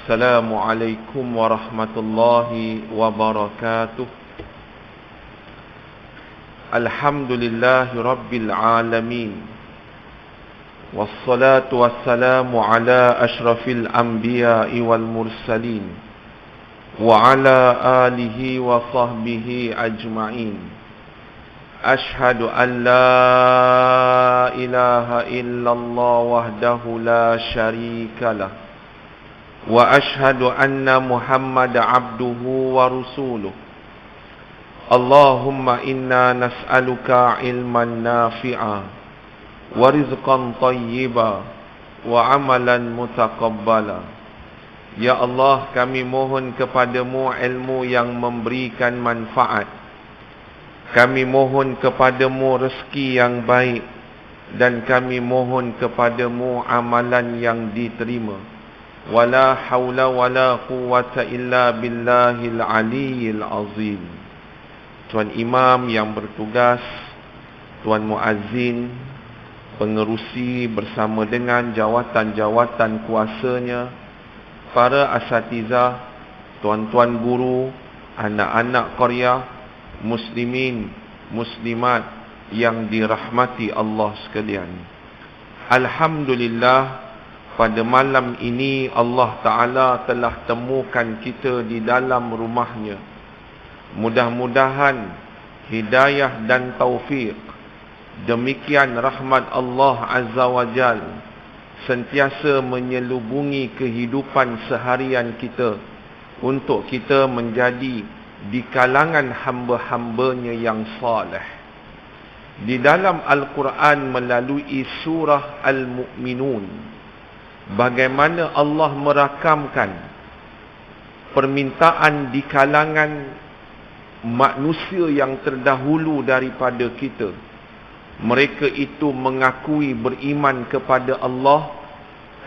Assalamualaikum warahmatullahi wabarakatuh. Alhamdulillahi rabbil alamin. Wassalatu wassalamu ala ashrafil anbiya'i wal mursalin wa ala alihi wa sahbihi ajma'in. Ashhadu an la ilaha illallah wahdahu la syarika lah. Wa ashhadu anna Muhammad abduhu wa rasuluh. Allahumma inna nas'aluka ilman nafi'a wa rizqan tayyiba wa amalan mutaqabbala. Ya Allah, kami mohon kepadamu ilmu yang memberikan manfaat. Kami mohon kepadamu rezeki yang baik. Dan kami mohon kepadamu amalan yang diterima. Wala hawla wala quwwata illa billahil aliyyil azim. Tuan Imam yang bertugas, Tuan Muazzin, pengerusi bersama dengan jawatan-jawatan kuasanya, para asatizah, tuan-tuan guru, anak-anak qaryah, muslimin, muslimat yang dirahmati Allah sekalian. Alhamdulillah, pada malam ini Allah Ta'ala telah temukan kita di dalam rumahnya. Mudah-mudahan hidayah dan taufik, demikian rahmat Allah Azza wa Jal, sentiasa menyelubungi kehidupan seharian kita, untuk kita menjadi di kalangan hamba-hambanya yang saleh. Di dalam Al-Quran melalui surah Al-Mu'minun, bagaimana Allah merakamkan permintaan di kalangan manusia yang terdahulu daripada kita. Mereka itu mengakui beriman kepada Allah.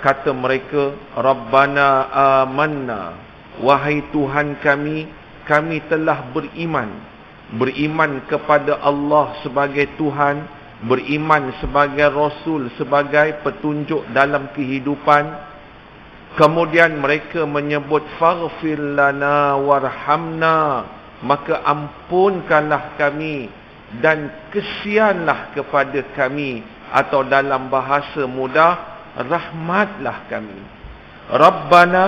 Kata mereka, Rabbana amanna, wahai Tuhan kami, kami telah beriman. Beriman kepada Allah sebagai Tuhan, beriman sebagai Rasul, sebagai petunjuk dalam kehidupan. Kemudian mereka menyebut faghfir lana warhamna, maka ampunkanlah kami dan kesianlah kepada kami, atau dalam bahasa mudah, rahmatlah kami. Rabbana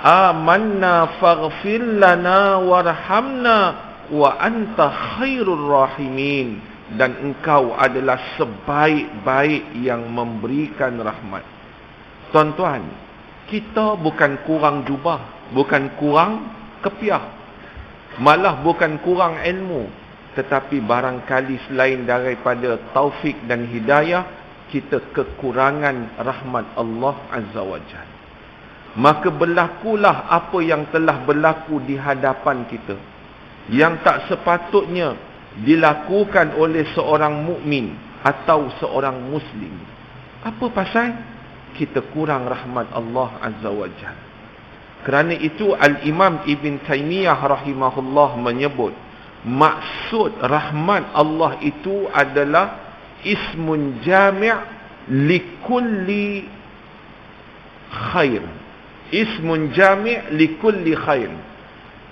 amanna faghfir lana warhamna wa anta khairur rahimin, dan engkau adalah sebaik-baik yang memberikan rahmat. Tuan-tuan, kita bukan kurang jubah, bukan kurang kepiah, malah bukan kurang ilmu, tetapi barangkali selain daripada taufik dan hidayah, kita kekurangan rahmat Allah Azza wa Jalla. Maka berlakulah apa yang telah berlaku di hadapan kita, yang tak sepatutnya dilakukan oleh seorang mukmin atau seorang muslim. Apa pasal? Kita kurang rahmat Allah Azza wa Jalla. Kerana itu Al-Imam Ibn Taymiyah rahimahullah menyebut, maksud rahmat Allah itu adalah ismun jami' likulli khair. Ismun jami' likulli khair,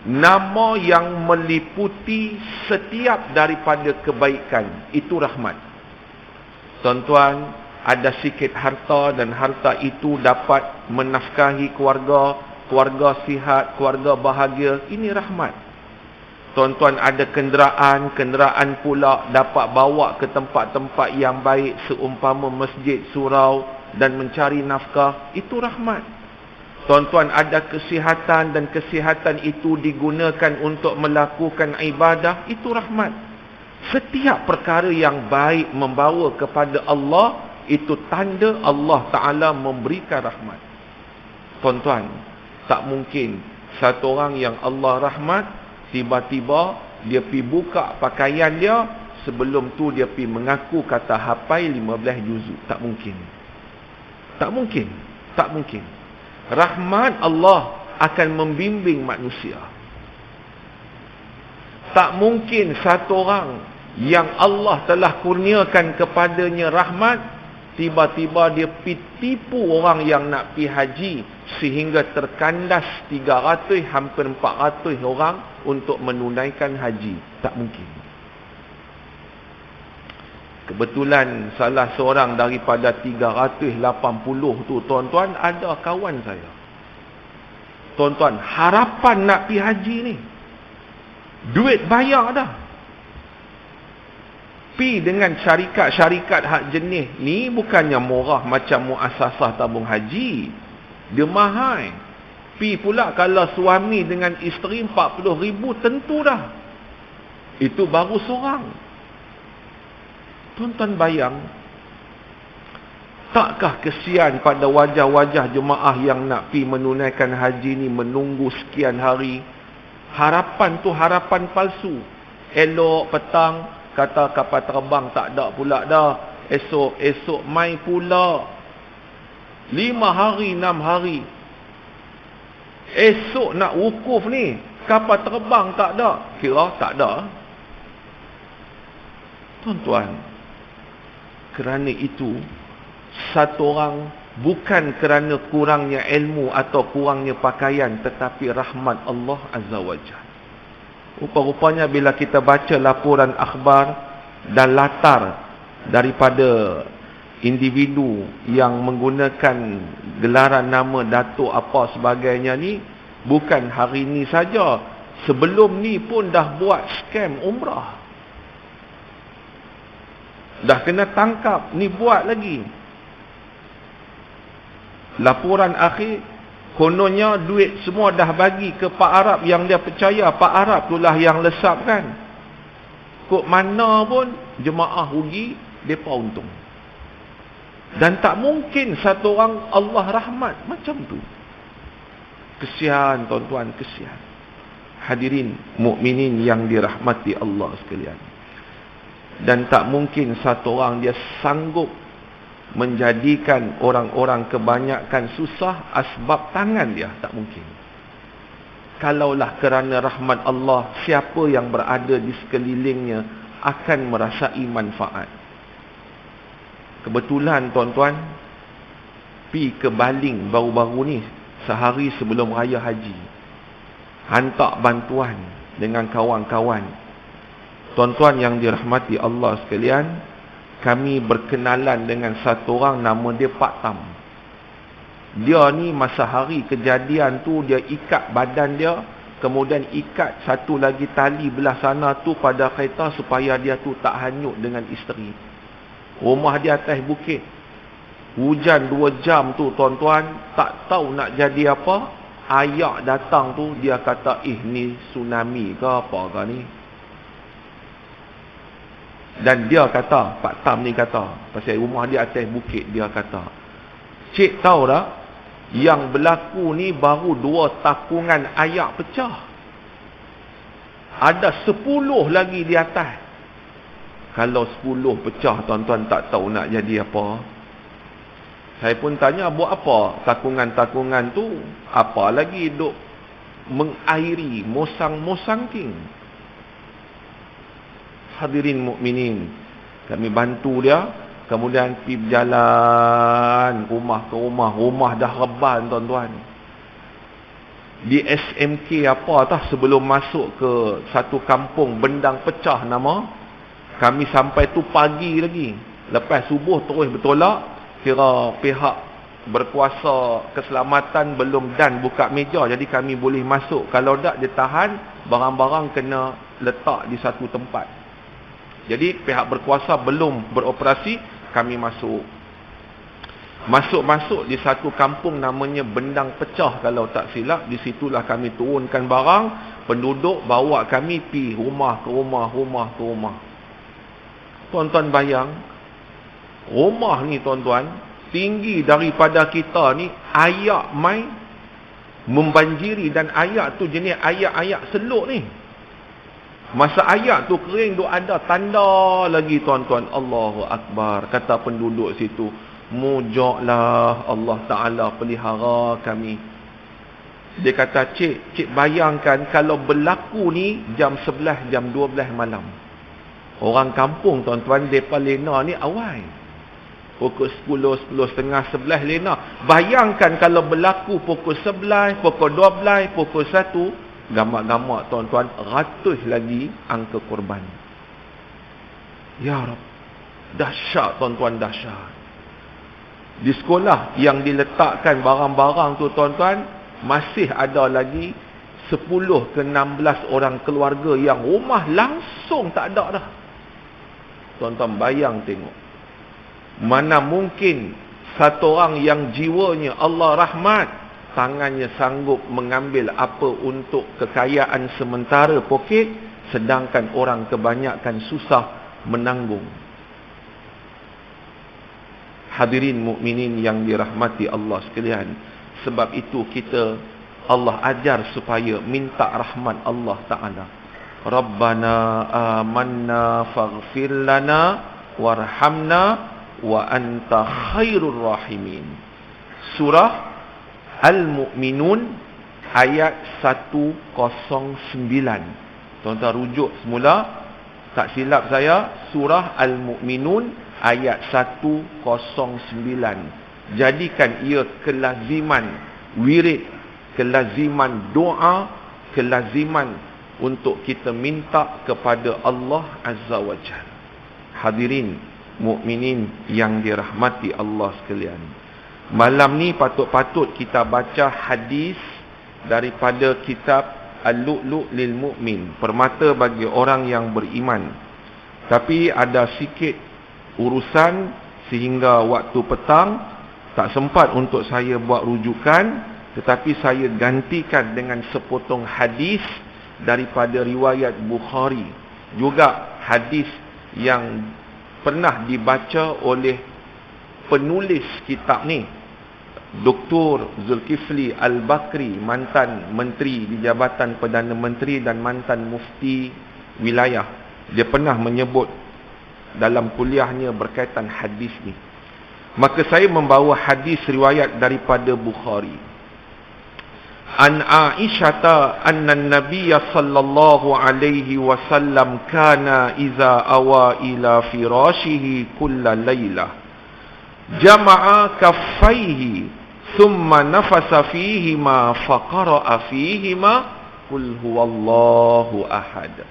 nama yang meliputi setiap daripada kebaikan. Itu rahmat. Tuan-tuan, ada sikit harta dan harta itu dapat menafkahi keluarga, keluarga sihat, keluarga bahagia. Ini rahmat. Tuan-tuan ada kenderaan, kenderaan pula dapat bawa ke tempat-tempat yang baik, seumpama masjid, surau, dan mencari nafkah. Itu rahmat. Tuan-tuan ada kesihatan dan kesihatan itu digunakan untuk melakukan ibadah. Itu rahmat. Setiap perkara yang baik membawa kepada Allah, itu tanda Allah Ta'ala memberikan rahmat. Tuan-tuan, tak mungkin satu orang yang Allah rahmat, tiba-tiba dia pergi buka pakaian dia, sebelum tu dia pergi mengaku kata hafal 15 juzuk. Tak mungkin. Tak mungkin. Tak mungkin. Rahmat Allah akan membimbing manusia. Tak mungkin satu orang yang Allah telah kurniakan kepadanya rahmat, tiba-tiba dia tipu orang yang nak pergi haji sehingga terkandas 300 hampir 400 orang untuk menunaikan haji. Tak mungkin. Kebetulan salah seorang daripada 380 tu tuan-tuan ada kawan saya. Tuan-tuan, harapan nak pergi haji ni, duit bayar dah. Pi dengan syarikat-syarikat hak jenis ni bukannya murah macam muasasah tabung haji. Dia mahal. Pi pula kalau suami dengan isteri 40,000 tentu dah. Itu baru seorang. Tuan-tuan bayang, takkah kesian pada wajah-wajah jemaah yang nak pi menunaikan haji ni menunggu sekian hari? Harapan tu harapan palsu. Elok petang kata kapal terbang tak ada pula dah. Esok mai pula. 5 hari 6 hari. Esok nak wukuf ni, kapal terbang tak ada. Kira tak ada. Tuan-tuan, kerana itu satu orang bukan kerana kurangnya ilmu atau kurangnya pakaian, tetapi rahmat Allah Azza wa Jalla. Rupa-rupanya bila kita baca laporan akhbar dan latar daripada individu yang menggunakan gelaran nama Datuk apa sebagainya ni, bukan hari ni saja, sebelum ni pun dah buat scam umrah. Dah kena tangkap, ni buat lagi. Laporan akhir, kononnya duit semua dah bagi ke Pak Arab yang dia percaya. Pak Arab itulah yang lesapkan. Kok mana pun jemaah rugi, mereka untung. Dan tak mungkin satu orang Allah rahmat macam tu. Kesian tuan-tuan, kesian. Hadirin mukminin yang dirahmati Allah sekalian. Dan tak mungkin satu orang dia sanggup menjadikan orang-orang kebanyakan susah asbab tangan dia. Tak mungkin. Kalaulah kerana rahmat Allah, siapa yang berada di sekelilingnya akan merasai manfaat. Kebetulan tuan-tuan, pi ke Baling baru-baru ni, sehari sebelum raya haji, hantar bantuan dengan kawan-kawan. Tuan-tuan yang dirahmati Allah sekalian, kami berkenalan dengan satu orang nama dia Pak Tam. Dia ni masa hari kejadian tu, dia ikat badan dia, kemudian ikat satu lagi tali belah sana tu pada kereta supaya dia tu tak hanyut dengan isteri. Rumah dia atas bukit. Hujan 2 jam tu tuan-tuan, tak tahu nak jadi apa. Ayak datang tu, dia kata, ni tsunami ke apa ke ni? Dan dia kata, Pak Tam ni kata, pasal rumah dia atas bukit, dia kata, cik tahu tak, yang berlaku ni baru 2 takungan ayak pecah. Ada 10 lagi di atas. Kalau 10 pecah, tuan-tuan tak tahu nak jadi apa. Saya pun tanya, buat apa takungan-takungan tu? Apa lagi duk mengairi, mosang-mosang king. Hadirin mukminin, kami bantu dia. Kemudian pergi berjalan rumah ke rumah. Rumah dah reban tuan-tuan. Di SMK apa tah, sebelum masuk ke satu kampung Bendang Pecah nama. Kami sampai tu pagi lagi. Lepas subuh terus bertolak. Kira pihak berkuasa keselamatan belum dan buka meja. Jadi kami boleh masuk. Kalau tak, dia tahan. Barang-barang kena letak di satu tempat. Jadi pihak berkuasa belum beroperasi. Kami masuk. Masuk-masuk di satu kampung namanya Bendang Pecah kalau tak silap. Di situlah kami turunkan barang. Penduduk bawa kami pi rumah ke rumah, rumah ke rumah. Tuan-tuan bayang, rumah ni tuan-tuan, tinggi daripada kita ni, ayak mai membanjiri. Dan ayak tu jenis ayak-ayak seluk ni. Masa ayak tu kering, duk ada tanda lagi tuan-tuan. Allahu Akbar. Kata penduduk situ, mujoklah Allah Ta'ala pelihara kami. Dia kata, cik bayangkan kalau berlaku ni jam 11, jam 12 malam. Orang kampung tuan-tuan, mereka lena ni awal. pukul 10, 10.30, 11 lena. Bayangkan kalau berlaku pukul 11, pukul 12, pukul 1, gamak-gamak tuan-tuan, ratus lagi angka korban. Ya Rab, dahsyat tuan-tuan, dahsyat. Di sekolah yang diletakkan barang-barang tu tuan-tuan, masih ada lagi 10 ke 16 orang keluarga yang rumah langsung tak ada dah. Tuan-tuan bayang tengok. Mana mungkin satu orang yang jiwanya Allah rahmat, tangannya sanggup mengambil apa untuk kekayaan sementara poket, sedangkan orang kebanyakan susah menanggung. Hadirin mukminin yang dirahmati Allah sekalian, sebab itu Allah ajar supaya minta rahmat Allah Ta'ala. Rabbana amanna faghfir lana warhamna wa anta khairur rahimin. Surah Al-Mu'minun ayat 109. Tuan-tuan rujuk semula, tak silap saya, surah Al-Mu'minun ayat 109. Jadikan ia kelaziman wirid, kelaziman doa, kelaziman untuk kita minta kepada Allah Azza wa Jalla. Hadirin mukminin yang dirahmati Allah sekalian, malam ni patut-patut kita baca hadis daripada kitab Al-Lu'lu' lil Mu'min, permata bagi orang yang beriman. Tapi ada sikit urusan sehingga waktu petang tak sempat untuk saya buat rujukan, tetapi saya gantikan dengan sepotong hadis daripada riwayat Bukhari, juga hadis yang pernah dibaca oleh penulis kitab ni, Dr. Zulkifli Al-Bakri, mantan menteri di Jabatan Perdana Menteri dan mantan mufti wilayah. Dia pernah menyebut dalam kuliahnya berkaitan hadis ni. Maka saya membawa hadis riwayat daripada Bukhari. An Aisyata anna an-nabiyya sallallahu alaihi wasallam kana iza awa ila firashihi kulla laylah jama'a kaffaihi thumma nafasa fihima faqara'a fihima qul huwallahu ahad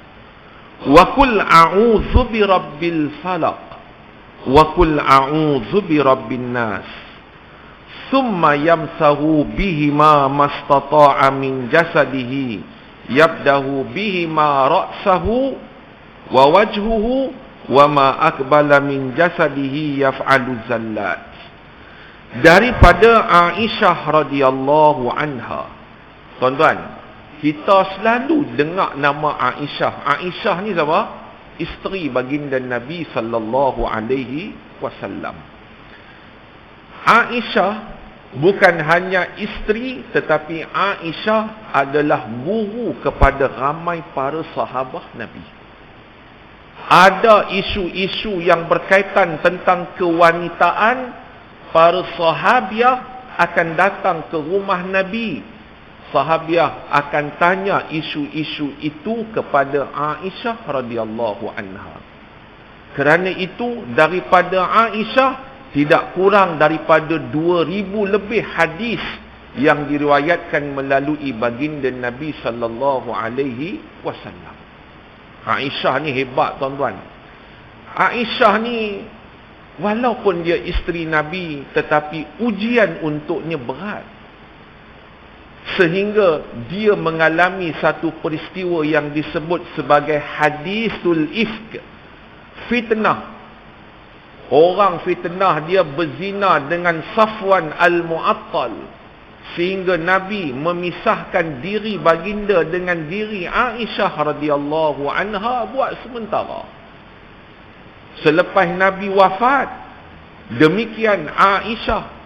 wa qul a'udzu birabbil falaq wa qul a'udzu birabbin nas thumma yamsahu bihima mastata'a min jasadihi yabdahu bihima ra'sahu wa wajhuhu wa ma akbala min jasadihi yaf'alu zallat. Daripada Aisyah radhiyallahu anha. Tuan-tuan, kita selalu dengar nama Aisyah. Aisyah ni siapa? Isteri baginda Nabi sallallahu alaihi wasallam. Aisyah bukan hanya isteri, tetapi Aisyah adalah guru kepada ramai para sahabat Nabi. Ada isu-isu yang berkaitan tentang kewanitaan, para sahabiah akan datang ke rumah Nabi. Sahabiah akan tanya isu-isu itu kepada Aisyah radhiyallahu anha. Kerana itu daripada Aisyah tidak kurang daripada 2,000 lebih hadis yang diriwayatkan melalui baginda Nabi sallallahu alaihi wasallam. Aisyah ni hebat tuan-tuan. Aisyah ni walaupun dia isteri Nabi, tetapi ujian untuknya berat. Sehingga dia mengalami satu peristiwa yang disebut sebagai hadisul ifk, fitnah. Orang fitnah dia berzina dengan Safwan Al-Mu'attal, sehingga Nabi memisahkan diri baginda dengan diri Aisyah radhiyallahu anha buat sementara. Selepas Nabi wafat, demikian Aisyah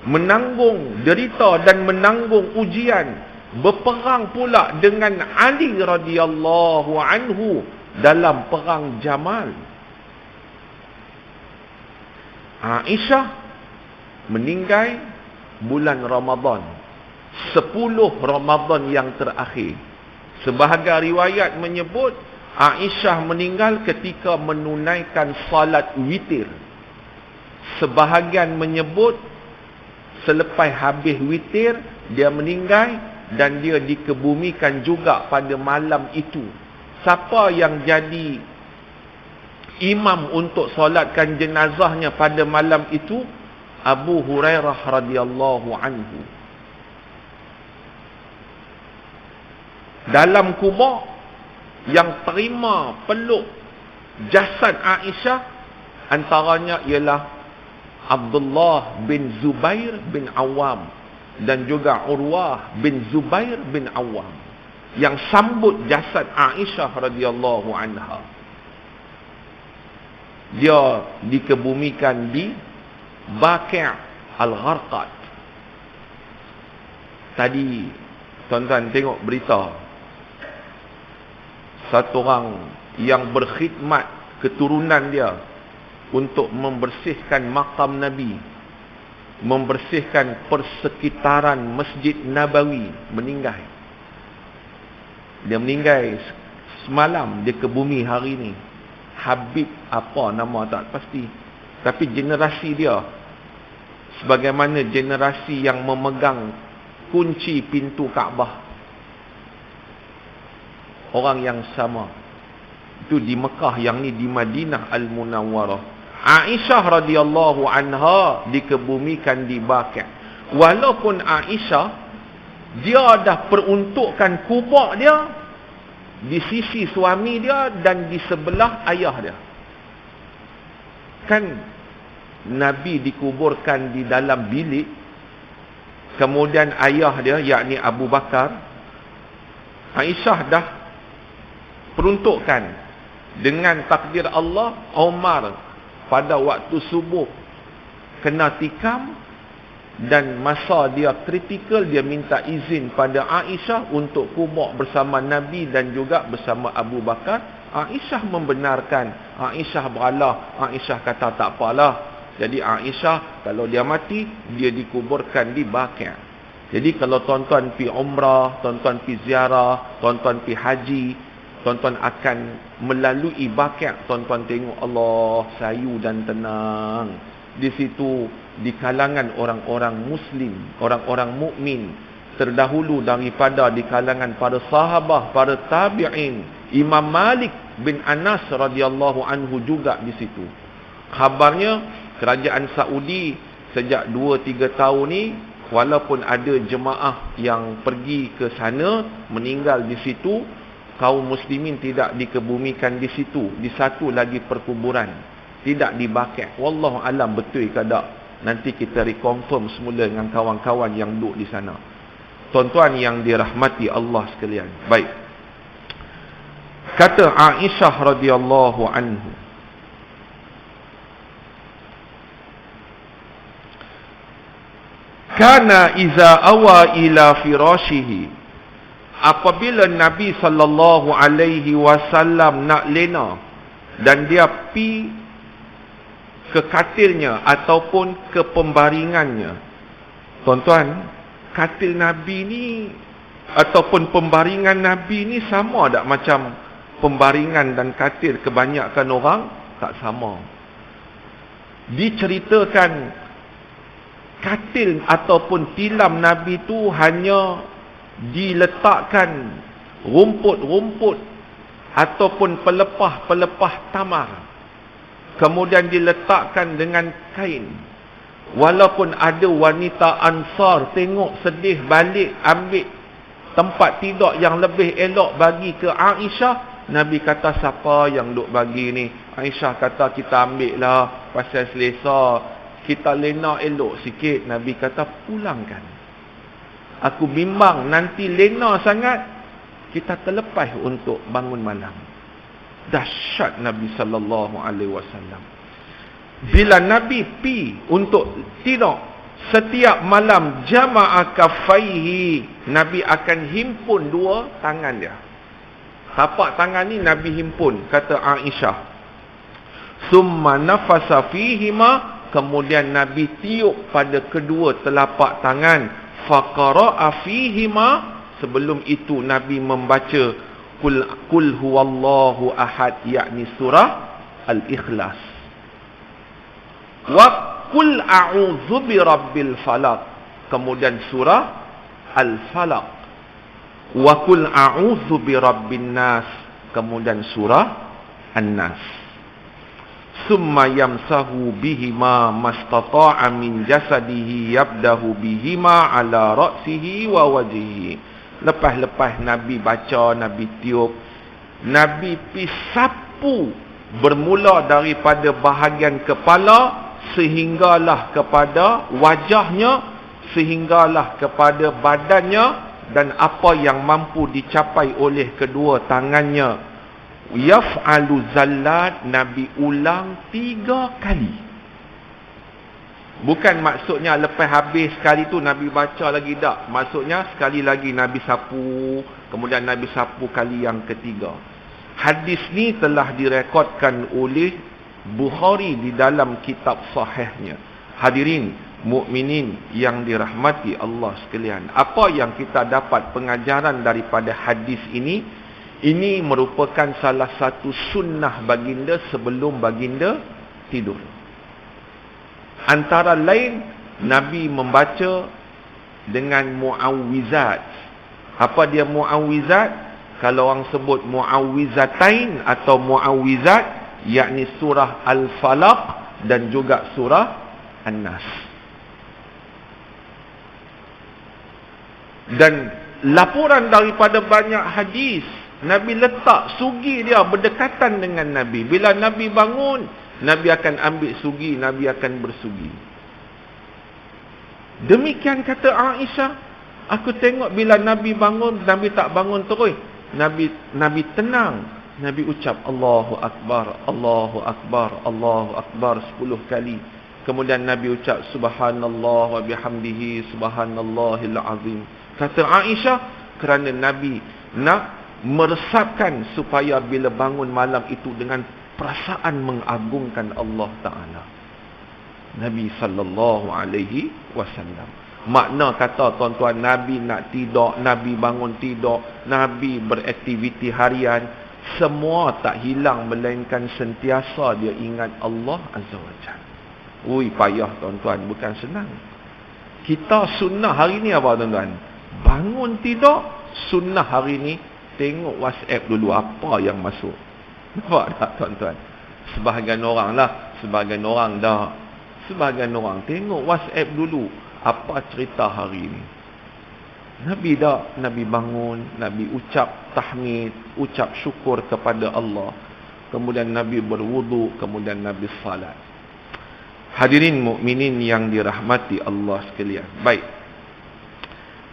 menanggung derita dan menanggung ujian, berperang pula dengan Ali radhiyallahu anhu dalam perang Jamal. Aisyah meninggal bulan Ramadan, 10 Ramadan yang terakhir. Sebahagian riwayat menyebut Aisyah meninggal ketika menunaikan salat witir. Sebahagian menyebut selepas habis witir dia meninggal dan dia dikebumikan juga pada malam itu. Siapa yang jadi imam untuk solatkan jenazahnya pada malam itu? Abu Hurairah radhiyallahu anhu. Dalam kubur yang terima peluk jasad Aisyah antaranya ialah Abdullah bin Zubair bin Awam dan juga Urwah bin Zubair bin Awam yang sambut jasad Aisyah radhiyallahu anha. Dia dikebumikan di Baqi' Al-Gharqad. Tadi tuan-tuan tengok berita, satu orang yang berkhidmat keturunan dia untuk membersihkan makam Nabi, membersihkan persekitaran Masjid Nabawi, meninggal. Dia meninggal semalam, dia ke bumi hari ni. Habib apa nama tak pasti, tapi generasi dia sebagaimana generasi yang memegang kunci pintu Kaabah, orang yang sama. Itu di Mekah, yang ni di Madinah Al-Munawwarah. Aisyah radhiyallahu anha dikebumikan di Baqi'. Walaupun Aisyah dia dah peruntukkan kubur dia di sisi suami dia dan di sebelah ayah dia. Kan Nabi dikuburkan di dalam bilik, kemudian ayah dia yakni Abu Bakar, Aisyah dah peruntukkan dengan takdir Allah. Umar pada waktu subuh kena tikam dan masa dia kritikal, dia minta izin pada Aisyah untuk kubur bersama Nabi dan juga bersama Abu Bakar. Aisyah membenarkan, Aisyah beralah, Aisyah kata tak apalah. Jadi Aisyah kalau dia mati, dia dikuburkan di Baqi'. Jadi kalau tuan-tuan pi umrah, tuan-tuan pi ziarah, tuan-tuan pi haji, tuan-tuan akan melalui Baqi', tuan-tuan tengok Allah sayu dan tenang. Di situ di kalangan orang-orang muslim, orang-orang mukmin terdahulu daripada di kalangan para sahabah, para tabi'in. Imam Malik bin Anas radhiyallahu anhu juga di situ. Khabarnya kerajaan Saudi sejak 2-3 tahun ni, walaupun ada jemaah yang pergi ke sana meninggal di situ, kaum muslimin tidak dikebumikan di situ, di satu lagi perkuburan, tidak di Baqi'. Wallahu alam betul ke tak, nanti kita reconfirm semula dengan kawan-kawan yang duduk di sana. Tuan-tuan yang dirahmati Allah sekalian. Baik. Kata Aisyah radhiyallahu anhu, kana iza awa ila firashihi, apabila Nabi sallallahu alaihi wasallam nak lena dan dia pi ke katilnya ataupun ke pembaringannya. Tuan-tuan, katil Nabi ni ataupun pembaringan Nabi ni sama tak macam pembaringan dan katil kebanyakan orang? Tak sama. Diceritakan katil ataupun tilam Nabi tu hanya diletakkan rumput-rumput ataupun pelepah-pelepah tamar, kemudian diletakkan dengan kain. Walaupun ada wanita Ansar tengok sedih balik ambil tempat tidur yang lebih elok bagi ke Aisyah, Nabi kata siapa yang duk bagi ni? Aisyah kata kita ambil lah pasal selesa, kita lena elok sikit. Nabi kata pulangkan, aku bimbang nanti lena sangat kita terlepas untuk bangun malam. Dahsyat Nabi sallallahu alaihi wasallam. Bila Nabi pi untuk tidur setiap malam, jama'a kaffaihi, Nabi akan himpun dua tangan dia. Tapak tangan ni Nabi himpun, kata Aisyah. Summa nafasa fihima, kemudian Nabi tiup pada kedua telapak tangan. Faqara'a fihima, sebelum itu Nabi membaca Qul huwallahu ahad, yakni surah Al-Ikhlas. qul a'udzu birabbil falaq. Kemudian surah Al-Falaq. Wa qul a'udzu birabbin nas. Kemudian surah An-Nas. Summa yamsahu bihima mastata'a min jasadihi yabdahu bihima ala ra'sihi wa wajhihi. Lepas-lepas Nabi baca, Nabi tiup, Nabi pi sapu bermula daripada bahagian kepala sehinggalah kepada wajahnya, sehinggalah kepada badannya, dan apa yang mampu dicapai oleh kedua tangannya. Yaf'alu zallat, Nabi ulang 3 kali. Bukan maksudnya lepas habis sekali tu Nabi baca lagi, tak. Maksudnya sekali lagi Nabi sapu, kemudian Nabi sapu kali yang ketiga. Hadis ni telah direkodkan oleh Bukhari di dalam kitab sahihnya. Hadirin mukminin yang dirahmati Allah sekalian, apa yang kita dapat pengajaran daripada hadis ini? Ini merupakan salah satu sunnah baginda sebelum baginda tidur. Antara lain, Nabi membaca dengan mu'awwizat. Apa dia mu'awwizat? Kalau orang sebut mu'awwizatain atau mu'awwizat, yakni surah Al-Falaq dan juga surah An-Nas. Dan laporan daripada banyak hadis, Nabi letak sugi dia berdekatan dengan Nabi. Bila Nabi bangun, Nabi akan ambil sugi, Nabi akan bersugi. Demikian kata Aisyah, aku tengok bila Nabi bangun, Nabi tak bangun terus. Nabi tenang. Nabi ucap Allahu Akbar, Allahu Akbar, Allahu Akbar 10 kali. Kemudian Nabi ucap Subhanallah wa bihamdihi Subhanallahil azim. Kata Aisyah, kerana Nabi nak meresapkan supaya bila bangun malam itu dengan perasaan mengagungkan Allah Ta'ala. Nabi sallallahu alaihi wasallam. Makna kata tuan-tuan, Nabi nak tidur, Nabi bangun tidur, Nabi beraktiviti harian, semua tak hilang melainkan sentiasa dia ingat Allah Azza wa Jalla. Ui, payah tuan-tuan, bukan senang. Kita sunnah hari ni apa tuan-tuan? Bangun tidur, sunnah hari ni tengok WhatsApp dulu apa yang masuk. Nampak tak tuan-tuan? Sebahagian orang lah, sebahagian orang dah. Sebahagian orang tengok WhatsApp dulu apa cerita hari ni. Nabi dah, Nabi bangun, Nabi ucap tahmid, ucap syukur kepada Allah. Kemudian Nabi berwudu, kemudian Nabi salat. Hadirin mukminin yang dirahmati Allah sekalian. Baik.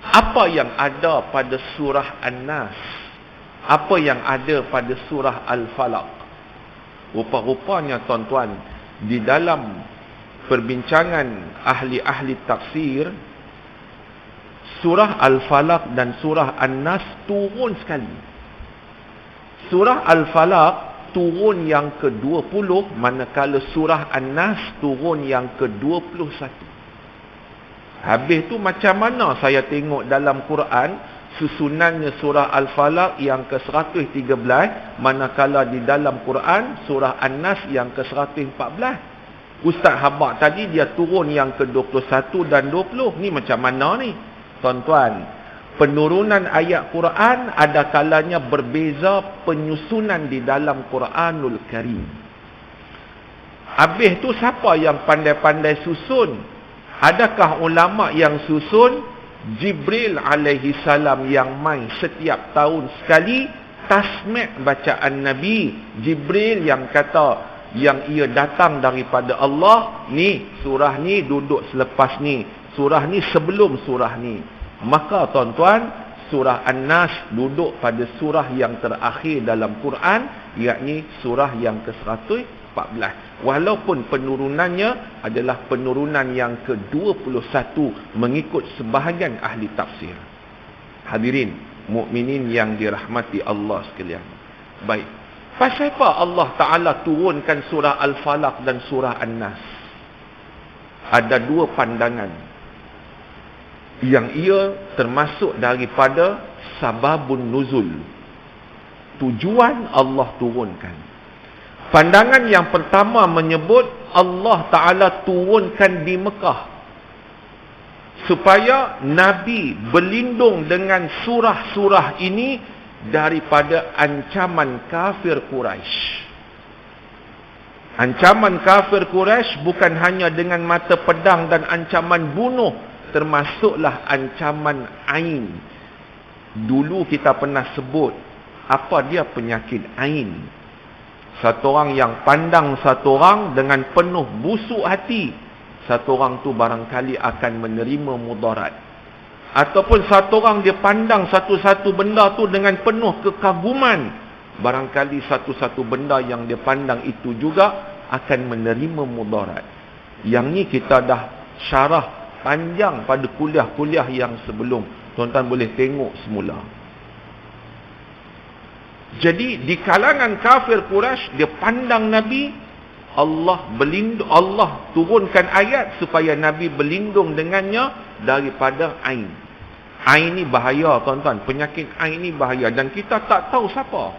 Apa yang ada pada surah An-Nas? Apa yang ada pada surah Al-Falaq? Rupa-rupanya tuan-tuan, di dalam perbincangan ahli-ahli tafsir, surah Al-Falaq dan surah An-Nas turun sekali. Surah Al-Falaq turun yang ke-20, manakala surah An-Nas turun yang ke-21. Habis tu macam mana saya tengok dalam Quran, susunannya surah Al-Falaq yang ke-113, manakala di dalam Quran surah An-Nas yang ke-114. Ustaz Habak tadi dia turun yang ke-21 dan 20. Ni macam mana ni? Tuan-tuan, penurunan ayat Quran ada kalanya berbeza penyusunan di dalam Quranul Karim. Habis tu siapa yang pandai-pandai susun? Adakah ulama yang susun? Jibril alaihi salam yang main setiap tahun sekali tasmi' bacaan Nabi. Jibril yang kata, yang ia datang daripada Allah, ni surah ni duduk selepas ni, surah ni sebelum surah ni. Maka tuan-tuan, surah An-Nas duduk pada surah yang terakhir dalam Quran, yakni surah yang ke-114. Walaupun penurunannya adalah penurunan yang ke-21 mengikut sebahagian ahli tafsir. Hadirin mukminin yang dirahmati Allah sekalian. Baik. Pasal apa Allah Ta'ala turunkan surah Al-Falaq dan surah An-Nas? Ada dua pandangan yang ia termasuk daripada sababun nuzul. Tujuan Allah turunkan. Pandangan yang pertama menyebut Allah Ta'ala turunkan di Mekah supaya Nabi berlindung dengan surah-surah ini daripada ancaman kafir Quraisy. Ancaman kafir Quraisy bukan hanya dengan mata pedang dan ancaman bunuh, termasuklah ancaman ain. Dulu kita pernah sebut apa dia penyakit ain. Satu orang yang pandang satu orang dengan penuh busuk hati, satu orang tu barangkali akan menerima mudarat. Ataupun satu orang dia pandang satu-satu benda tu dengan penuh kekaguman, barangkali satu-satu benda yang dia pandang itu juga akan menerima mudarat. Yang ni kita dah syarah panjang pada kuliah-kuliah yang sebelum. Tuan-tuan boleh tengok semula. Jadi di kalangan kafir Quraisy, dia pandang Nabi, Allah turunkan ayat supaya Nabi berlindung dengannya daripada ain. Ain ni bahaya, tuan-tuan. Penyakit ain ni bahaya dan kita tak tahu siapa.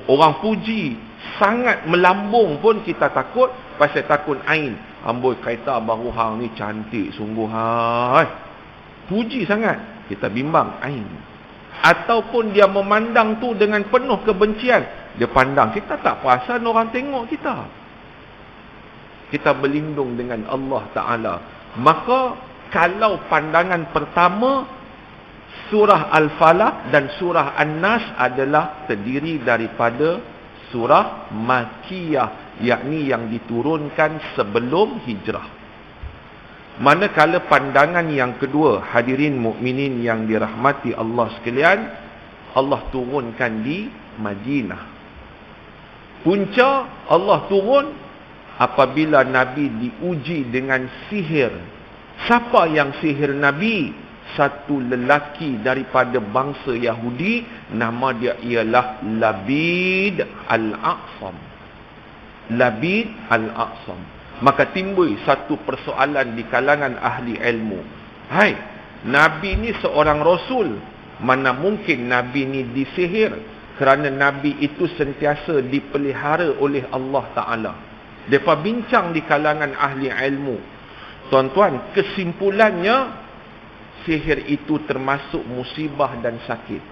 Orang puji sangat melambung pun kita takut, pasal takut ain. Amboi, kereta baru hang ni cantik sungguh hai. Puji sangat, kita bimbang ain. Ataupun dia memandang tu dengan penuh kebencian. Dia pandang, kita tak perasan orang tengok kita. Kita berlindung dengan Allah Ta'ala. Maka kalau pandangan pertama, surah Al-Falaq dan surah An-Nas adalah terdiri daripada surah Makkiyah, yakni yang diturunkan sebelum hijrah. Manakala pandangan yang kedua, hadirin mukminin yang dirahmati Allah sekalian, Allah turunkan di Madinah. Punca Allah turun apabila Nabi diuji dengan sihir. Siapa yang sihir Nabi? Satu lelaki daripada bangsa Yahudi, nama dia ialah Labid Al-Aqsam. Labid Al-Aqsam. Maka timbul satu persoalan di kalangan ahli ilmu. Hai, Nabi ni seorang Rasul. Mana mungkin Nabi ni disihir? Kerana Nabi itu sentiasa dipelihara oleh Allah Ta'ala. Mereka bincang di kalangan ahli ilmu. Tuan-tuan, kesimpulannya, sihir itu termasuk musibah dan sakit.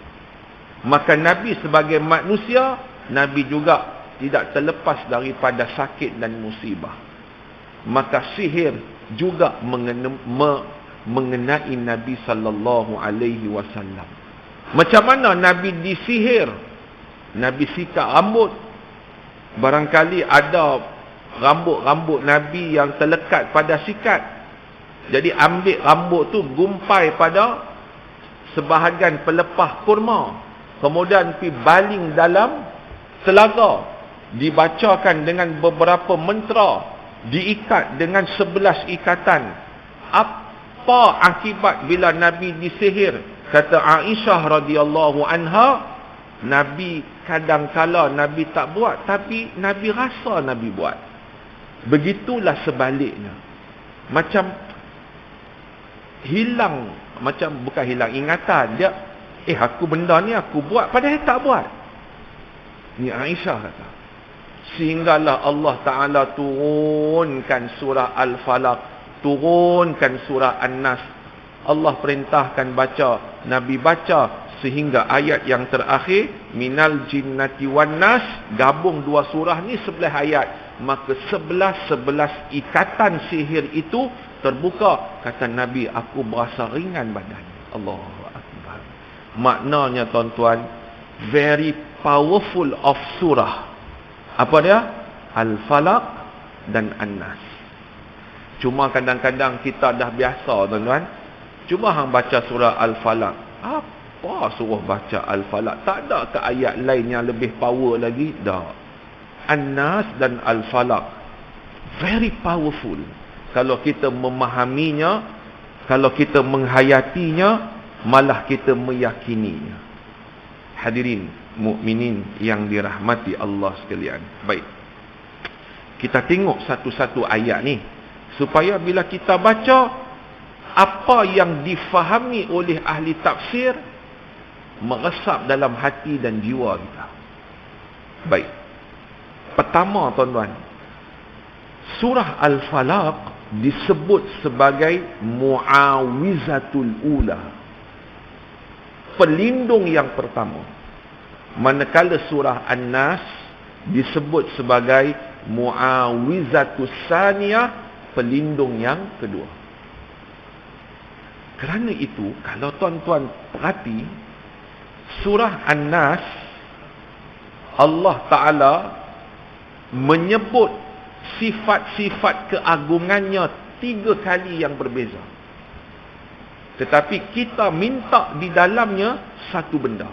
Maka Nabi sebagai manusia, Nabi juga tidak terlepas daripada sakit dan musibah. Maka sihir juga mengenai Nabi sallallahu alaihi wasallam. Macam mana Nabi disihir? Nabi sikat rambut. Barangkali ada rambut-rambut Nabi yang terlekat pada sikat. Jadi ambil rambut tu, gumpai pada sebahagian pelepah kurma. Kemudian pergi baling dalam telaga. Dibacakan dengan beberapa mentera. Diikat dengan 11 ikatan. Apa akibat bila Nabi disihir? Kata Aisyah radhiyallahu anha, Nabi kadang-kala Nabi tak buat, tapi Nabi rasa Nabi buat. Begitulah sebaliknya. Macam hilang, macam bukan hilang ingatan. Dia, aku benda ni aku buat, padahal tak buat. Ni Aisyah kata. Sehinggalah Allah Ta'ala turunkan surah Al-Falaq, turunkan surah An-Nas. Allah perintahkan baca, Nabi baca sehingga ayat yang terakhir, minal jinnati wan nas, gabung dua surah ni 11 ayat. Maka 11 ikatan sihir itu terbuka. Kata Nabi, aku berasa ringan badan. Allahu Akbar. Maknanya tuan-tuan, very powerful of surah. Apa dia? Al-Falaq dan An-Nas. Cuma kadang-kadang kita dah biasa, tuan-tuan. Cuba hang baca surah Al-Falaq. Apa suruh baca Al-Falaq? Tak ada ke ayat lain yang lebih power lagi? Tak. An-Nas dan Al-Falaq. Very powerful. Kalau kita memahaminya, kalau kita menghayatinya, malah kita meyakininya. Hadirin mukminin yang dirahmati Allah sekalian. Baik. Kita tengok satu-satu ayat ni supaya bila kita baca, apa yang difahami oleh ahli tafsir meresap dalam hati dan jiwa kita. Baik. pertama tuan-tuan, surah Al-Falaq disebut sebagai Mu'awizatul Ula, pelindung yang pertama. Manakala surah An-Nas disebut sebagai Mu'awizatus Saniyah, pelindung yang kedua. Kerana itu, kalau tuan-tuan perhati, surah An-Nas, Allah Ta'ala menyebut sifat-sifat keagungannya 3 kali yang berbeza. Tetapi kita minta di dalamnya satu benda.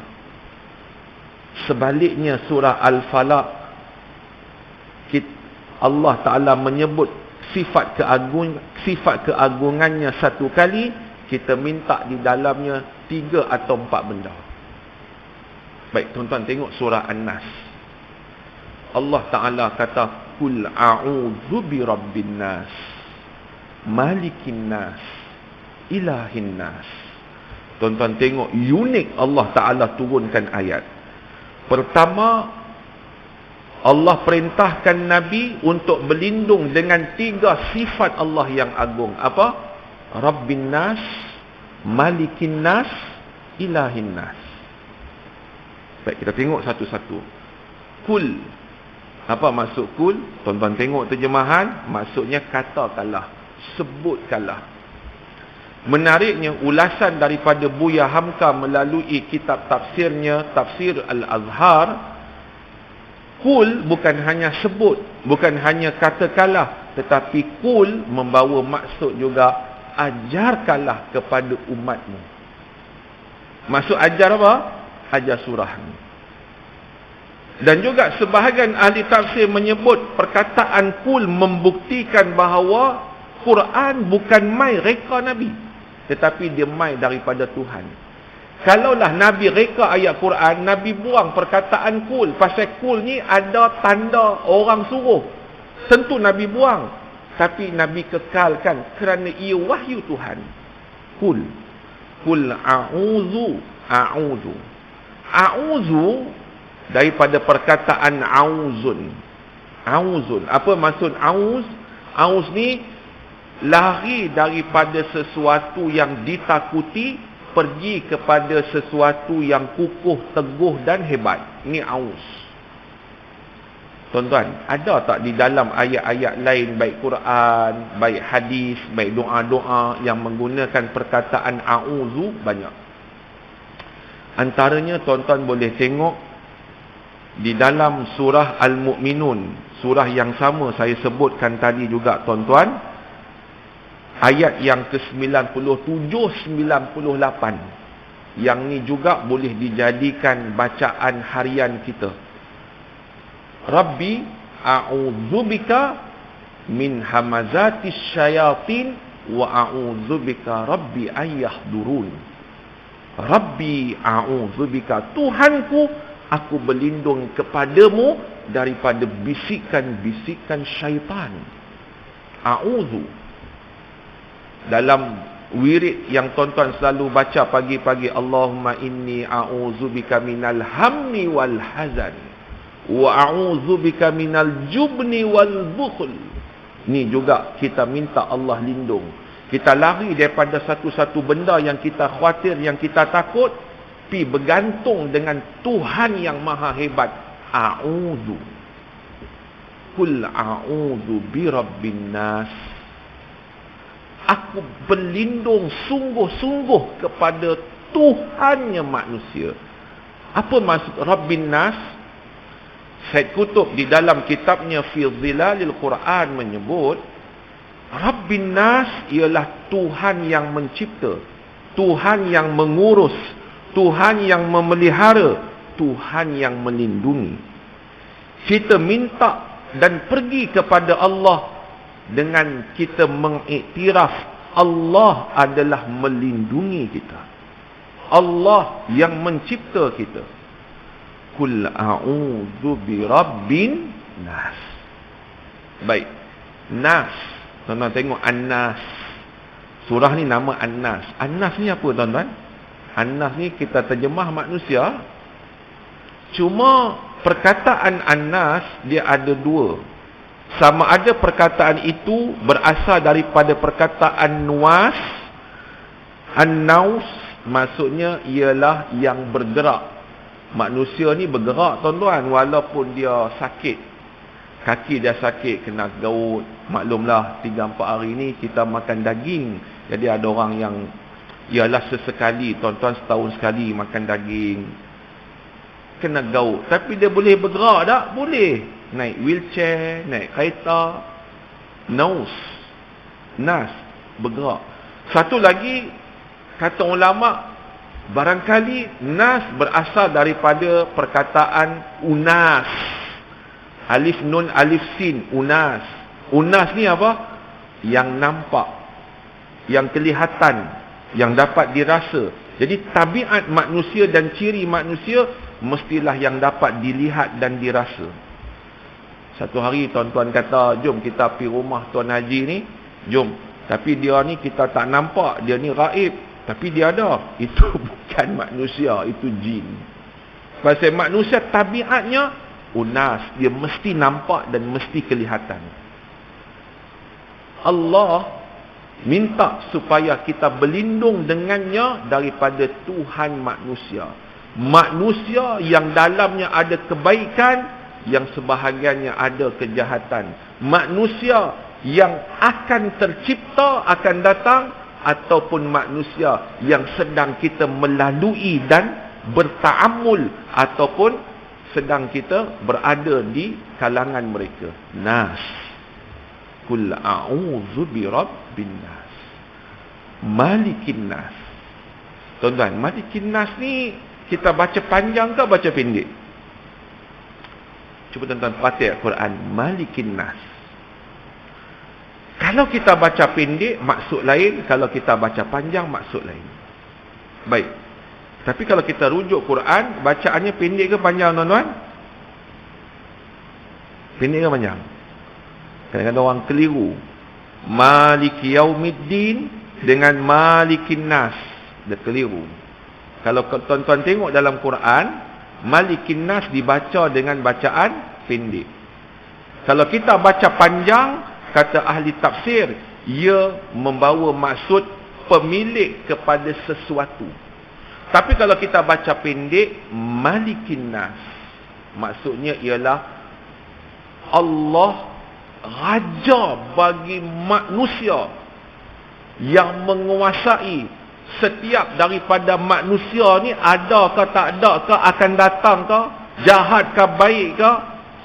Sebaliknya surah Al-Falaq, Allah Ta'ala menyebut sifat keagungannya satu kali, kita minta di dalamnya 3 atau 4 benda. Baik, tuan-tuan tengok surah An-Nas. Allah Ta'ala kata, Kul a'udhu bi rabbin nas, malikin nas, ilahin nas. Tuan-tuan tengok unik Allah Ta'ala turunkan ayat. Pertama, Allah perintahkan Nabi untuk berlindung dengan 3 sifat Allah yang agung. Apa? Rabbin nas, malikin nas, ilahin nas. Baik, kita tengok satu-satu. Kul. Apa maksud kul? Tuan-tuan tengok terjemahan, maksudnya katakanlah, sebutkanlah. Menariknya, ulasan daripada Buya Hamka melalui kitab tafsirnya, Tafsir Al-Azhar, kul bukan hanya sebut, bukan hanya katakanlah, tetapi kul membawa maksud juga, ajarkanlah kepada umatmu. Maksud ajar apa? Ajar surah ni. Dan juga sebahagian ahli tafsir menyebut perkataan kul membuktikan bahawa Quran bukan mai reka Nabi, tetapi dia mai daripada Tuhan. Kalaulah Nabi reka ayat Quran, Nabi buang perkataan kul. Pasal kul ni ada tanda orang suruh, tentu Nabi buang. Tapi Nabi kekalkan kerana ia wahyu Tuhan. Kul. Kul a'udhu. A'udhu. A'udhu daripada perkataan auzun. Auzun. Apa maksud auz? Auz ni lari daripada sesuatu yang ditakuti, pergi kepada sesuatu yang kukuh, teguh dan hebat. Ini auz. Tuan-tuan, ada tak di dalam ayat-ayat lain, baik Quran, baik hadis, baik doa-doa yang menggunakan perkataan a'udzu? Banyak. Antaranya tuan-tuan boleh tengok di dalam surah Al-Mu'minun, surah yang sama saya sebutkan tadi juga tuan-tuan, ayat yang ke-97, 98. Yang ni juga boleh dijadikan bacaan harian kita. Rabbi a'udzubika min hamazatis syayatin wa a'udzubika rabbi ayyahdurun. Rabbi a'udzubika, Tuhanku, aku berlindung kepadamu daripada bisikan-bisikan syaitan. A'udzu. Dalam wirid yang tuan-tuan selalu baca pagi-pagi, Allahumma inni a'udzubika minal hammi wal hazan wa a'udzubika minal jubni wal bukhl. Ni juga kita minta Allah lindung. Kita lari daripada satu-satu benda yang kita khawatir, yang kita takut, pi bergantung dengan Tuhan yang maha hebat. A'udzu. Kul a'udzu bi rabbin nas. Aku berlindung sungguh-sungguh kepada Tuhannya manusia. Apa maksud Rabbin Nas? Said Qutb di dalam kitabnya Fi Zilalil Quran menyebut, Rabbin Nas ialah Tuhan yang mencipta, Tuhan yang mengurus, Tuhan yang memelihara, Tuhan yang melindungi. Kita minta dan pergi kepada Allah dengan kita mengiktiraf Allah adalah melindungi kita, Allah yang mencipta kita. Kul a'udzu bi rabbin nas. Baik, nas, tuan-tuan tengok An-Nas. Surah ni nama An-Nas. An-Nas ni apa tuan-tuan? An-Nas ni kita terjemah manusia. Cuma perkataan An-Nas dia ada dua. Sama ada perkataan itu berasal daripada perkataan Nuwas. An-Naus maksudnya ialah yang bergerak. Manusia ni bergerak tuan-tuan, walaupun dia sakit. Kaki dia sakit, kena gaut. Maklumlah 3-4 hari ni kita makan daging. Jadi ada orang yang ialah sesekali, tuan-tuan setahun sekali makan daging, kena gaut. Tapi dia boleh bergerak tak? Boleh. Naik wheelchair, naik kereta. Nas, bergerak. Satu lagi, kata ulama, barangkali nas berasal daripada perkataan unas. Alif nun alif sin, unas. Unas ni apa? Yang nampak, yang kelihatan, yang dapat dirasa. Jadi tabiat manusia dan ciri manusia mestilah yang dapat dilihat dan dirasa. Satu hari tuan-tuan kata, jom kita pergi rumah Tuan Haji ni, jom. Tapi dia ni kita tak nampak, dia ni raib. Tapi dia ada. Itu bukan manusia, itu jin. Pasal manusia tabiatnya unas, dia mesti nampak dan mesti kelihatan. Allah minta supaya kita berlindung dengannya daripada Tuhan manusia. Manusia yang dalamnya ada kebaikan, yang sebahagiannya ada kejahatan. Manusia yang akan tercipta, akan datang, ataupun manusia yang sedang kita melalui dan berta'amul, ataupun sedang kita berada di kalangan mereka. Nas. Qul a'udzu birabbin nas. Malikin nas. Tuan-tuan, Malikin nas ni kita baca panjang ke baca pendek? Cuba tuan-tuan perhati Quran. Malikin nas. Kalau kita baca pendek, maksud lain. Kalau kita baca panjang, maksud lain. Baik. Tapi kalau kita rujuk Quran, bacaannya pendek ke panjang tuan-tuan? Pendek ke panjang? Kadang-kadang orang keliru. Maliki yaumiddin dengan Malikin nas. Dia keliru. Kalau tuan-tuan tengok dalam Quran, Malikin nas dibaca dengan bacaan pendek. Kalau kita baca panjang, kata ahli tafsir, ia membawa maksud pemilik kepada sesuatu. Tapi kalau kita baca pendek, Malikin nas, maksudnya ialah Allah raja bagi manusia yang menguasai setiap daripada manusia ni, ada ke tak ada ke, akan datang ke, jahat ke baik ke,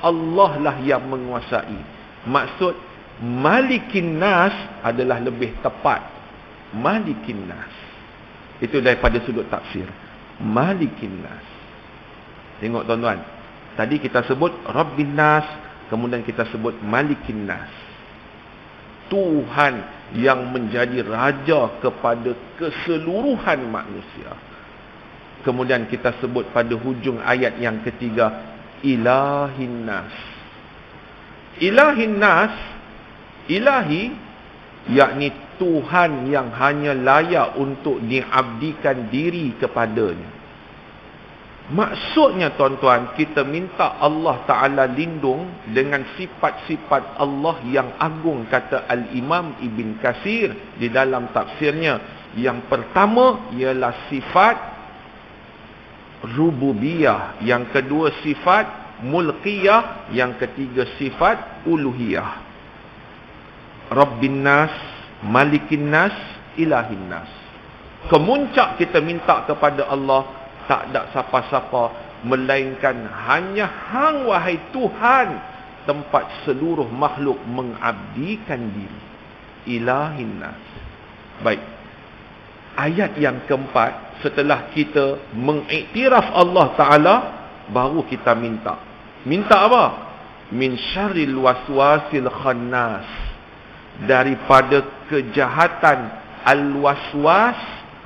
Allah lah yang menguasai. Maksud Malikin nas adalah lebih tepat. Malikin nas. Itu daripada sudut tafsir. Malikin nas. Tengok tuan-tuan. Tadi kita sebut Rabbin nas, kemudian kita sebut Malikin nas. Tuhan yang menjadi raja kepada keseluruhan manusia. Kemudian kita sebut pada hujung ayat yang ketiga, Ilahin nas. Ilahin nas, ilahi, yakni Tuhan yang hanya layak untuk diabdikan diri kepadanya. Maksudnya tuan-tuan, kita minta Allah Ta'ala lindung dengan sifat-sifat Allah yang agung, kata Al-Imam Ibn Katsir di dalam tafsirnya. Yang pertama ialah sifat rububiyah, yang kedua sifat mulkiyah, yang ketiga sifat uluhiyah. Rabbin nas, Malikin nas, Ilahin nas. Kemuncak kita minta kepada Allah, tak ada siapa-siapa melainkan hanya Hang wahai Tuhan, tempat seluruh makhluk mengabdikan diri. Ilahin nas. Baik. Ayat yang keempat, setelah kita mengiktiraf Allah Ta'ala, baru kita minta. Minta apa? Min syarril waswasil khannas. Daripada kejahatan al-waswas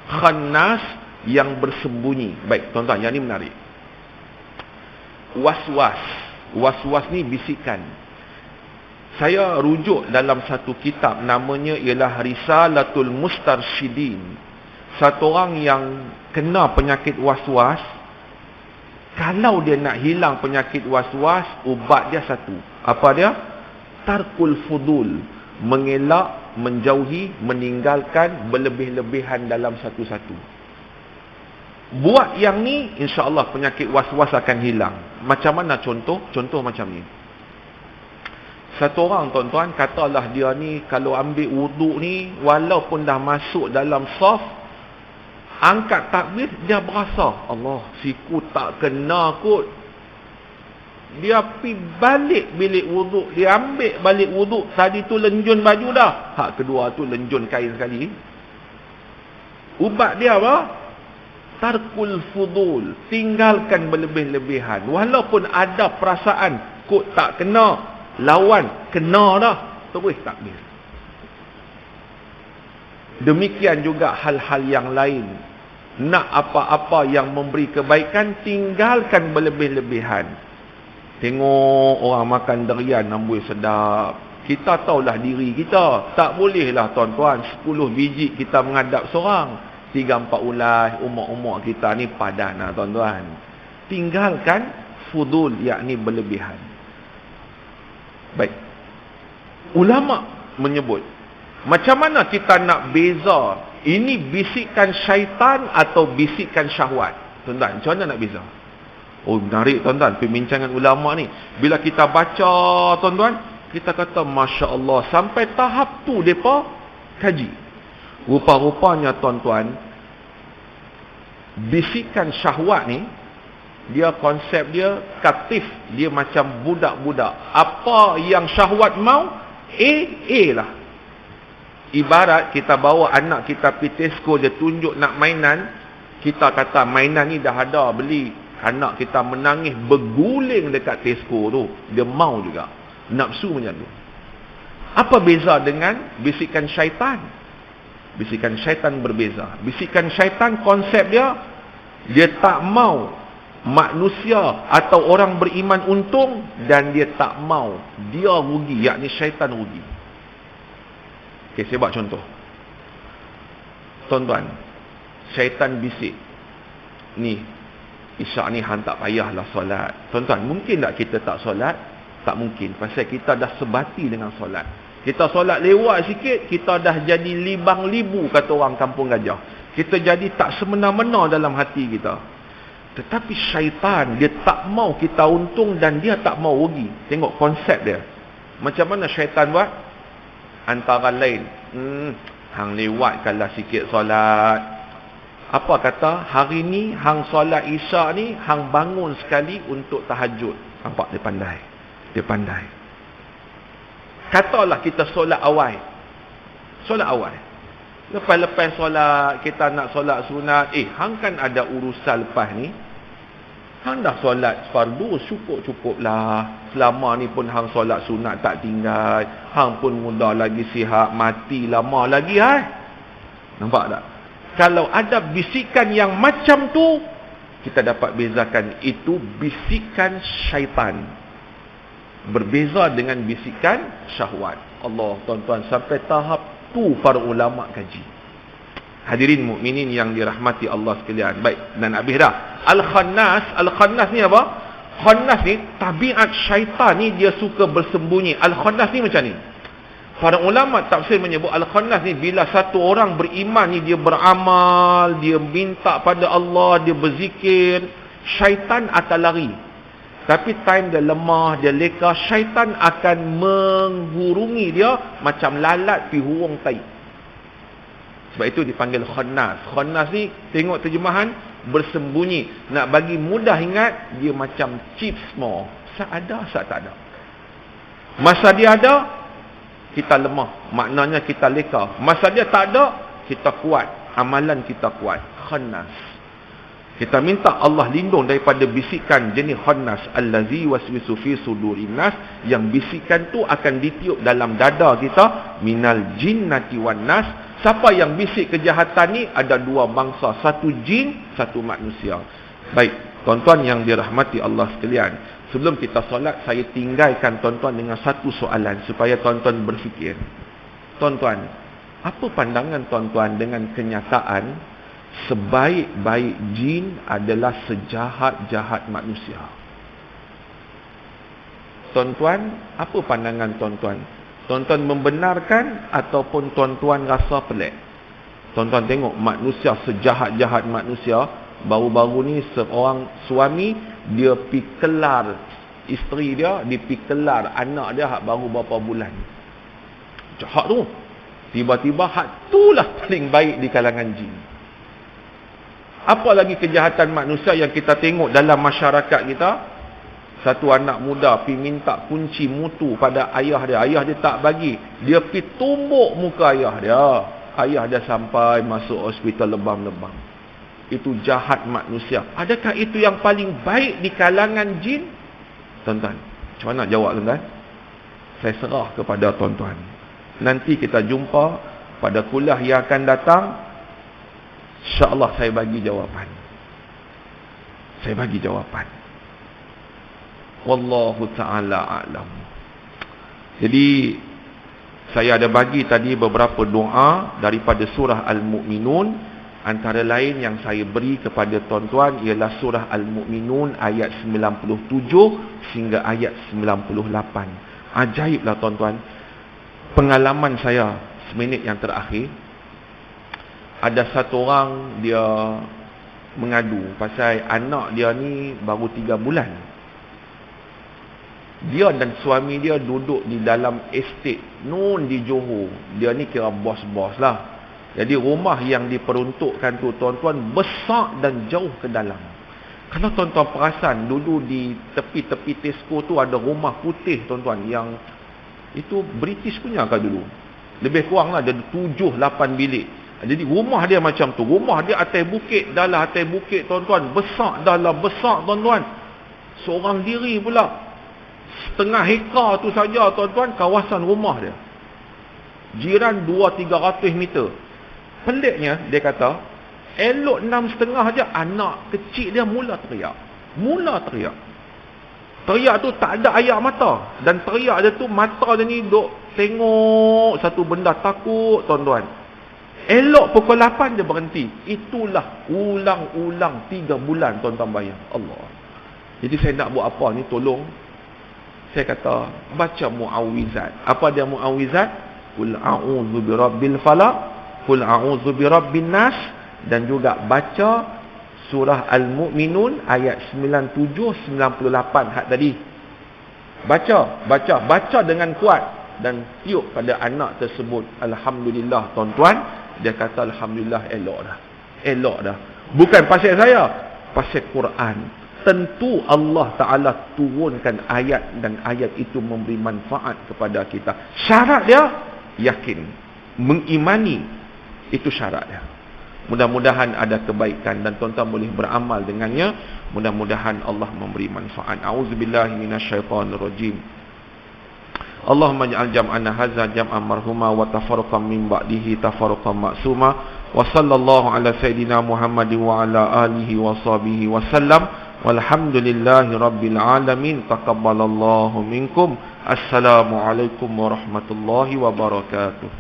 khannas, yang bersembunyi. Baik, tuan-tuan, yang ini menarik. Waswas. Waswas ni bisikan. Saya rujuk dalam satu kitab, namanya ialah Risalatul Mustarsyidin. Satu orang yang kena penyakit waswas, Kalau dia nak hilang penyakit was-was, ubat dia satu. Apa dia? Tarkul fudul. Mengelak, menjauhi, meninggalkan berlebih-lebihan dalam satu-satu. Buat yang ni, insya-Allah penyakit was-was akan hilang. Macam mana contoh? Contoh macam ni. Satu orang tuan-tuan, katalah dia ni kalau ambil wuduk ni, walaupun dah masuk dalam saf, angkat takbir, dia berasa, Allah, siku tak kena kot. Dia pergi balik bilik wuduk, dia ambil balik wuduk, tadi tu lenjun baju dah, hak kedua tu lenjun kain sekali. Ubat dia apa? Tarkul fudul, tinggalkan berlebih-lebihan. Walaupun ada perasaan kot tak kena, lawan kena dah, terus takbir. Demikian juga hal-hal yang lain. Nak apa-apa yang memberi kebaikan, tinggalkan berlebih-lebihan. Tengok orang makan durian amboi sedap, kita tahulah diri kita, tak bolehlah tuan-tuan 10 biji kita menghadap seorang, 3-4 ulas umur-umur kita ni padan lah tuan-tuan. Tinggalkan fudul, yakni berlebihan. Baik, ulama menyebut, macam mana kita nak beza ini bisikan syaitan atau bisikan syahwat? Tuan-tuan, macam mana nak beza? Oh, menarik tuan-tuan perbincangan ulama ni. Bila kita baca tuan-tuan, kita kata Masya Allah, sampai tahap tu mereka kaji. Rupa-rupanya tuan-tuan, bisikan syahwat ni, dia konsep dia katif, dia macam budak-budak. Apa yang syahwat mau, A lah. Ibarat kita bawa anak kita pergi Tesco, dia tunjuk nak mainan, kita kata mainan ni dah ada, beli. Anak kita menangis berguling dekat Tesco tu, dia mau juga, nafsu macam tu. Apa beza dengan bisikan syaitan? Bisikan syaitan berbeza. Bisikan syaitan konsep dia, dia tak mau manusia atau orang beriman untung, dan dia tak mau dia rugi, yakni syaitan rugi. Okey, saya buat contoh. Tuan-tuan, syaitan bisik, ni Isyak ni hang tak payahlah solat. Tuan-tuan, mungkin tak kita tak solat? Tak mungkin, pasal kita dah sebati dengan solat. Kita solat lewat sikit, kita dah jadi libang libu, kata orang kampung gajah. Kita jadi tak semena-mena dalam hati kita. Tetapi syaitan, dia tak mau kita untung dan dia tak mau rugi. Tengok konsep dia. Macam mana syaitan buat? Antara lain, hang lewatkanlah sikit solat. Apa kata? Hari ni hang solat isyak ni, hang bangun sekali untuk tahajud. Nampak dia pandai. Dia pandai. Katalah kita solat awal. Solat awal. Lepas-lepas solat, kita nak solat sunat. Hang kan ada urusan lepas ni. Hang dah solat fardu, cukup-cukup lah. Selama ni pun hang solat sunat tak tinggal. Hang pun muda lagi sihat, mati lama lagi. Nampak tak? Kalau ada bisikan yang macam tu, kita dapat bezakan itu bisikan syaitan. Berbeza dengan bisikan syahwat. Allah, tuan-tuan, sampai tahap tu para ulama kaji. Hadirin mukminin yang dirahmati Allah sekalian. Baik, dan habis dah. Al-Khannas ni apa? Khannas ni, tabiat syaitan ni dia suka bersembunyi. Al-Khannas ni macam ni. Para ulama tafsir menyebut Al-Khannas ni, bila satu orang beriman ni, dia beramal, dia minta pada Allah, dia berzikir, syaitan akan lari. Tapi time dia lemah, dia leka, syaitan akan menghurungi dia macam lalat pi hurung tai. Sebab itu dipanggil Khannas. Khannas ni, tengok terjemahan, bersembunyi. Nak bagi mudah ingat, dia macam chips more. Sat ada, sat tak ada. Masa dia ada, kita lemah, maknanya kita leka. Masa dia tak ada, kita kuat, amalan kita kuat. Khannas. Kita minta Allah lindung daripada bisikan jenis khannas, allazi waswisu fi sudurin nas, yang bisikan tu akan ditiup dalam dada kita, minal jinnati wan nas. Siapa yang bisik kejahatan ni? Ada dua bangsa, satu jin, satu manusia. Baik, tuan-tuan yang dirahmati Allah sekalian, sebelum kita solat, saya tinggalkan tuan-tuan dengan satu soalan supaya tuan-tuan berfikir. Tuan-tuan, apa pandangan tuan-tuan dengan kenyataan sebaik-baik jin adalah sejahat-jahat manusia. Tuan-tuan, apa pandangan tuan-tuan? Tuan-tuan membenarkan ataupun tuan-tuan rasa pelik? Tuan-tuan tengok manusia sejahat-jahat manusia. Baru-baru ni seorang suami, dia pi kelar isteri dia, dia pi kelar anak dia hak baru berapa bulan. Jahat tu. Tiba-tiba hak tu lah paling baik di kalangan jin. Apa lagi kejahatan manusia yang kita tengok dalam masyarakat kita? Satu anak muda pi minta kunci mutu pada ayah dia. Ayah dia tak bagi. Dia pi tumbuk muka ayah dia. Ayah dia sampai masuk hospital lebam-lebam. Itu jahat manusia. Adakah itu yang paling baik di kalangan jin? Tuan-tuan, macam mana nak jawab tuan-tuan? Saya serah kepada tuan-tuan. Nanti kita jumpa pada kuliah yang akan datang. InsyaAllah saya bagi jawapan. Saya bagi jawapan. Wallahu ta'ala a'lam. Jadi saya ada bagi tadi beberapa doa daripada surah Al-Mu'minun. Antara lain yang saya beri kepada tuan-tuan ialah surah Al-Mu'minun ayat 97 sehingga ayat 98. Ajaiblah tuan-tuan. Pengalaman saya seminit yang terakhir, ada satu orang dia mengadu pasal anak dia ni baru 3 bulan. Dia dan suami dia duduk di dalam estate nun di Johor. Dia ni kira bos-bos lah. Jadi rumah yang diperuntukkan tu tuan-tuan besar dan jauh ke dalam. Kalau tuan-tuan perasan dulu di tepi-tepi Tesco tu ada rumah putih tuan-tuan yang itu British punya kan dulu. Lebih kurang lah ada 7-8 bilik. Jadi rumah dia macam tu. Rumah dia atas bukit, dalam atas bukit tuan-tuan. Besar dalam besar tuan-tuan. Seorang diri pula. Setengah hektar tu saja tuan-tuan kawasan rumah dia. Jiran 200-300 meter. Peliknya dia kata, elok 6.5 je anak kecil dia mula teriak. Mula teriak. Teriak tu tak ada air mata. Dan teriak dia tu mata dia ni duk tengok satu benda takut tuan-tuan. Elok pukul 8 dia berhenti. Itulah ulang-ulang 3 bulan tuan-tuan bayang. Allah. Jadi saya nak buat apa ni tolong. Saya kata baca muawwizat. Apa dia muawwizat? Qul a'udzu birabbil falaq. Qul a'udzu birabbin nas, dan juga baca surah Al-Mu'minun ayat 97 98 hak tadi. Baca dengan kuat dan tiup pada anak tersebut. Alhamdulillah tuan-tuan, dia kata alhamdulillah elok dah. Bukan pasal saya, pasal Quran. Tentu Allah Ta'ala turunkan ayat dan ayat itu memberi manfaat kepada kita. Syarat dia yakin, mengimani. Itu syarat dia. Mudah-mudahan ada kebaikan dan tuan-tuan boleh beramal dengannya. Mudah-mudahan Allah memberi manfaat. A'udzubillahi minasyaitonirrajim. Allahumma ij'al jam'ana hadza jam'an marhuma wa tafarraqan min ba'dihi tafarraqan ma'suma. Wa sallallahu ala sayidina Muhammadin wa ala alihi wa sahbihi wa sallam. Walhamdulillahi rabbil alamin. Taqabbalallahu minkum. Assalamualaikum warahmatullahi wabarakatuh.